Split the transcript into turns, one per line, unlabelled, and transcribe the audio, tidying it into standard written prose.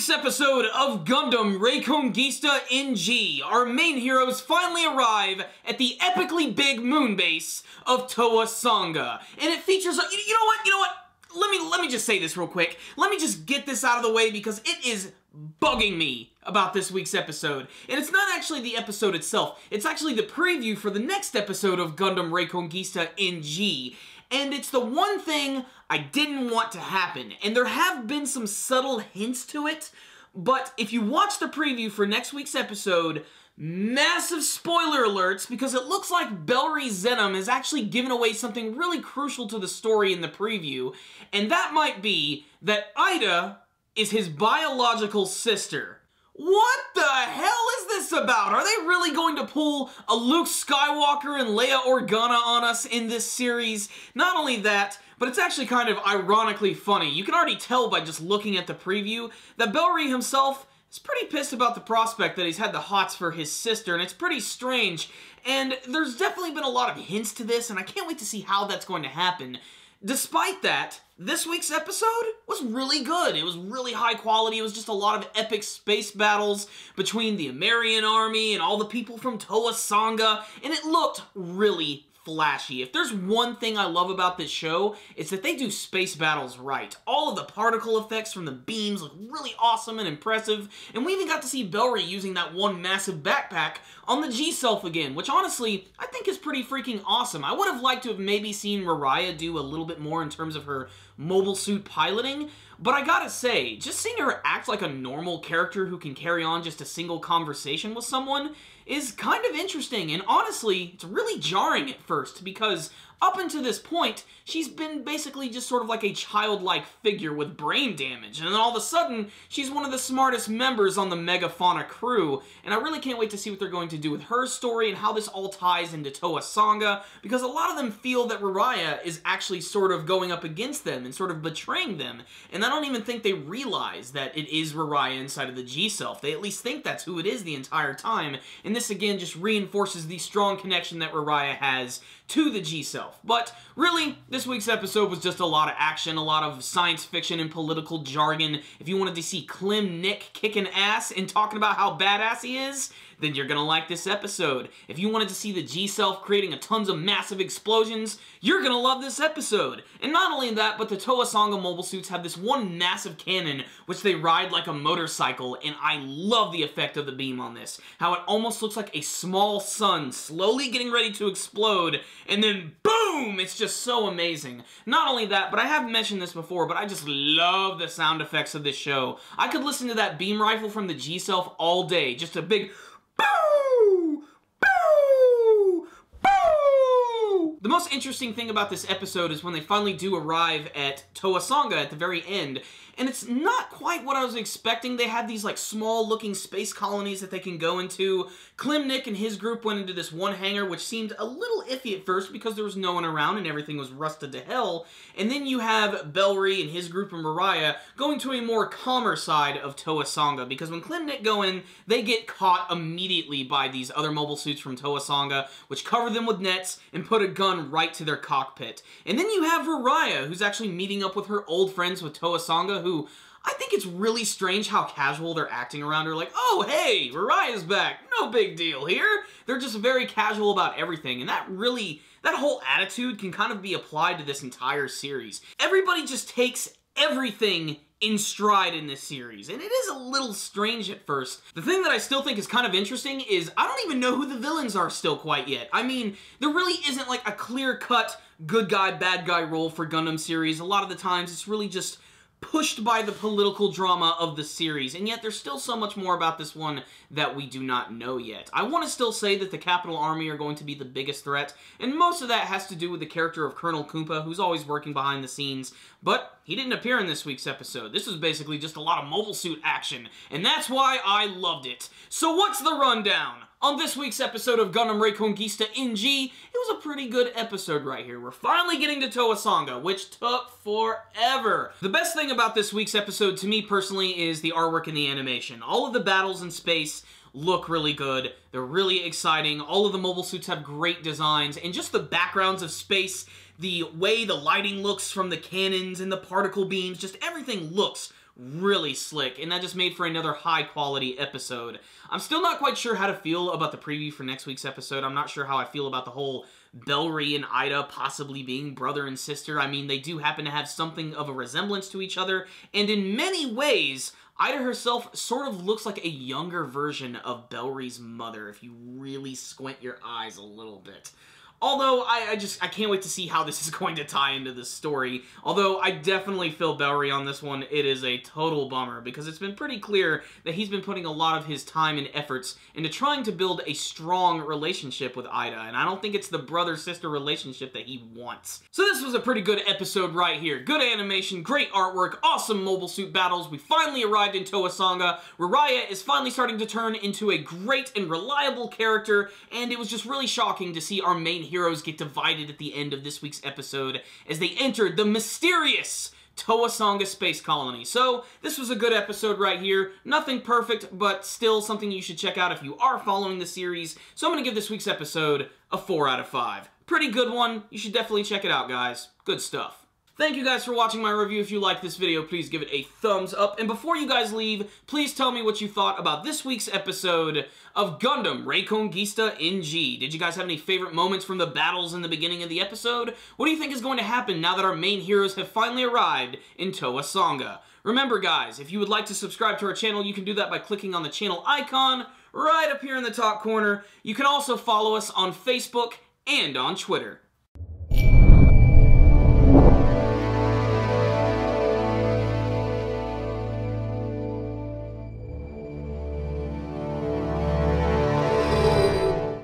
week's episode of Gundam Reconguista in G, our main heroes finally arrive at the epically big moon base of Towasanga. And it features, you know what? Let me just say this real quick. Let me just get this out of the way because it is bugging me about this week's episode. And it's not actually the episode itself. It's actually the preview for the next episode of Gundam Reconguista in G. And it's the one thing I didn't want to happen. And there have been some subtle hints to it. But if you watch the preview for next week's episode, massive spoiler alerts, because it looks like Bellry Zenom has actually given away something really crucial to the story in the preview. And that might be that Ida is his biological sister. What the hell is this about? Are they really going to pull a Luke Skywalker and Leia Organa on us in this series? Not only that, but it's actually kind of ironically funny. You can already tell by just looking at the preview that Bellry himself is pretty pissed about the prospect that he's had the hots for his sister, and it's pretty strange. And there's definitely been a lot of hints to this, and I can't wait to see how that's going to happen. Despite that, this week's episode was really good. It was really high quality. It was just a lot of epic space battles between the Amerian army and all the people from Towasanga, and it looked really flashy. If there's one thing I love about this show, it's that they do space battles right. All of the particle effects from the beams look really awesome and impressive, and we even got to see Bellry using that one massive backpack on the G-Self again, which honestly, I think is pretty freaking awesome. I would have liked to have maybe seen Mariah do a little bit more in terms of her mobile suit piloting, but I gotta say, just seeing her act like a normal character who can carry on just a single conversation with someone is kind of interesting, and honestly, it's really jarring at first, because up until this point, she's been basically just sort of like a childlike figure with brain damage, and then all of a sudden, she's one of the smartest members on the Megafauna crew, and I really can't wait to see what they're going to do with her story and how this all ties into Towasanga, because a lot of them feel that Mariah is actually sort of going up against them and sort of betraying them, and I don't even think they realize that it is Mariah inside of the G-Self. They at least think that's who it is the entire time, and this again just reinforces the strong connection that Mariah has to the G-Self. But really, this week's episode was just a lot of action, a lot of science fiction and political jargon. If you wanted to see Clem Nick kicking ass and talking about how badass he is, then you're gonna like this episode. If you wanted to see the G-Self creating a tons of massive explosions, you're gonna love this episode. And not only that, but the Towasanga mobile suits have this one massive cannon which they ride like a motorcycle, and I love the effect of the beam on this. How it almost looks like a small sun slowly getting ready to explode, and then boom! It's just so amazing. Not only that, but I have mentioned this before, but I just love the sound effects of this show. I could listen to that beam rifle from the G-Self all day. Just a big boo! Boo! Boo! The most interesting thing about this episode is when they finally do arrive at Towasanga at the very end, and it's not quite what I was expecting. They have these like small looking space colonies that they can go into. Clem Nick and his group went into this one hangar which seemed a little iffy at first because there was no one around and everything was rusted to hell. And then you have Bellry and his group and Mariah going to a more calmer side of Towasanga, because when Clem Nick go in, they get caught immediately by these other mobile suits from Towasanga, which cover them with nets and put a gun right to their cockpit. And then you have Mariah, who's actually meeting up with her old friends with Towasanga, who I think it's really strange how casual they're acting around her. Like, oh, hey, Mariah's back. No big deal here. They're just very casual about everything. And that whole attitude can kind of be applied to this entire series. Everybody just takes everything in stride in this series, and it is a little strange at first. The thing that I still think is kind of interesting is I don't even know who the villains are still quite yet. I mean, there really isn't like a clear-cut good guy, bad guy role for Gundam series. A lot of the times it's really just pushed by the political drama of the series, and yet there's still so much more about this one that we do not know yet. I want to still say that the Capital Army are going to be the biggest threat, and most of that has to do with the character of Colonel Koopa, who's always working behind the scenes, but he didn't appear in this week's episode. This was basically just a lot of mobile suit action, and that's why I loved it. So what's the rundown? On this week's episode of Gundam Reconguista in G, it was a pretty good episode right here. We're finally getting to Towasanga, which took forever. The best thing about this week's episode, to me personally, is the artwork and the animation. All of the battles in space look really good. They're really exciting. All of the mobile suits have great designs, and just the backgrounds of space, the way the lighting looks from the cannons and the particle beams, just everything looks really slick, and that just made for another high-quality episode. I'm still not quite sure how to feel about the preview for next week's episode. I'm not sure how I feel about the whole Bellry and Ida possibly being brother and sister. I mean, they do happen to have something of a resemblance to each other, and in many ways, Ida herself sort of looks like a younger version of Bellry's mother, if you really squint your eyes a little bit. Although, I can't wait to see how this is going to tie into the story. Although, I definitely feel Bellry on this one. It is a total bummer, because it's been pretty clear that he's been putting a lot of his time and efforts into trying to build a strong relationship with Ida, and I don't think it's the brother-sister relationship that he wants. So this was a pretty good episode right here. Good animation, great artwork, awesome mobile suit battles. We finally arrived in Towasanga. Raya is finally starting to turn into a great and reliable character, and it was just really shocking to see our main heroes get divided at the end of this week's episode as they entered the mysterious Towasanga space colony. So, this was a good episode right here. Nothing perfect, but still something you should check out if you are following the series. So I'm going to give this week's episode a 4 out of 5. Pretty good one. You should definitely check it out, guys. Good stuff. Thank you guys for watching my review. If you liked this video, please give it a thumbs up. And before you guys leave, please tell me what you thought about this week's episode of Gundam Reconguista NG. Did you guys have any favorite moments from the battles in the beginning of the episode? What do you think is going to happen now that our main heroes have finally arrived in Towasanga? Remember guys, if you would like to subscribe to our channel, you can do that by clicking on the channel icon right up here in the top corner. You can also follow us on Facebook and on Twitter.